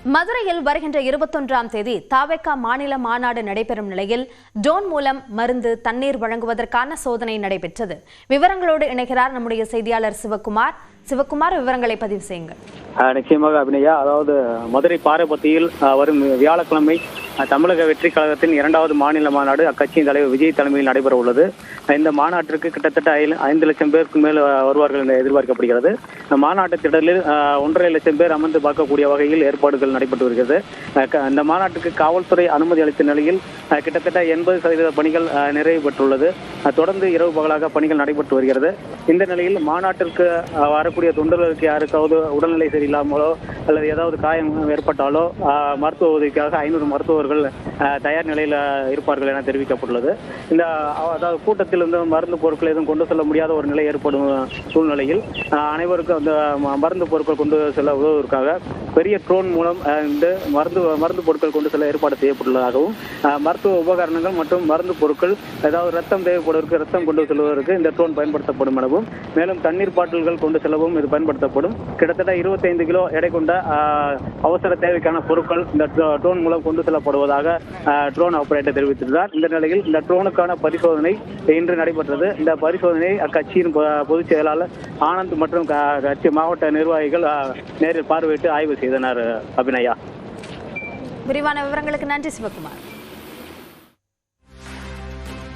மதுரையில் வருகின்ற 21ஆம் தேதி தாவேகா மாநில மாநாடு நடைபெறும் நிலையில் ட்ரோன் மூலம் மருந்து தண்ணீர் வழங்குவதற்கான சோதனை நடைபெற்றது. விவரங்களோடு இணைகிறார் நம்முடைய செய்தியாளர் சிவகுமார். விவரங்களை பதிவு செய்யுங்கள். நிச்சயமாக அபிநயா, அதாவது மதுரை பாரபத்தியில் வரும் வியாழக்கிழமை தமிழக வெற்றி கழகத்தின் 2வது மாநில மாநாடு அக்கட்சியின் தலைவர் விஜய் தலைமையில் நடைபெற உள்ளது. இந்த மாநாட்டிற்கு கிட்டத்தட்ட 5 லட்சம் பேருக்கு மேல் வருவார்கள் என எதிர்பார்க்கப்படுகிறது. மாநாட்டு திடலில் 1.5 லட்சம் பேர் அமர்ந்து பார்க்கக்கூடிய வகையில் ஏற்பாடுகள் நடைபெற்று வருகிறது. இந்த மாநாட்டுக்கு காவல்துறை அனுமதி அளித்த நிலையில் கிட்டத்தட்ட 80% பணிகள் நிறைவு பெற்றுள்ளது. தொடர்ந்து இரவு பகலாக பணிகள் நடைபெற்று வருகிறது. இந்த நிலையில் மாநாட்டிற்கு வரக்கூடிய தொண்டர்களுக்கு யாருக்காவது உடல்நிலை சரியில்லாமலோ அல்லது ஏதாவது காயம் ஏற்பட்டாலோ மருத்துவ உதவிக்காக 500 மருத்துவர்கள் தயார் நிலையில் இருப்பார்கள் என தெரிவிக்கப்பட்டுள்ளது. இந்த அதாவது கூட்டத்தில் இருந்து மருந்து பொருட்கள் எதுவும் கொண்டு செல்ல முடியாத ஒரு நிலை ஏற்படும் சூழ்நிலையில் அனைவருக்கும் அந்த மருந்து பொருட்கள் கொண்டு செல்ல உதவுவதற்காக பெரிய ட்ரோன் மூலம் இந்த மருந்து பொருட்கள் கொண்டு செல்ல ஏற்பாடு செய்யப்பட்டுள்ளதாகவும், மருத்துவ உபகரணங்கள் மற்றும் மருந்து பொருட்கள் ஏதாவது ரத்தம் தேவைப்படுவதற்கு ரத்தம் கொண்டு செல்வதற்கு இந்த ட்ரோன் பயன்படுத்தப்படும் எனவும், மேலும் தண்ணீர் பாட்டில்கள் கொண்டு செல்லவும் இது பயன்படுத்தப்படும். கிட்டத்தட்ட 25 கிலோ எடை கொண்ட அவசர தேவைக்கான பொருட்கள் இந்த ட்ரோன் மூலம் கொண்டு செல்லப்படுவதாக ட்ரோன் ஆபரேட்டர் தெரிவித்திருந்தார். இந்த நிலையில் இந்த ட்ரோனுக்கான பரிசோதனை இன்று நடைபெற்றது. இந்த பரிசோதனை அக்கட்சியின் பொதுச் செயலாளர் ஆனந்த் மற்றும் கட்சி மாவட்ட நிர்வாகிகள் நேரில் பார்வையிட்டு ஆய்வு செய்தனர். அபிநயா, விரிவான விவரங்களுக்கு நன்றி சிவகுமார்.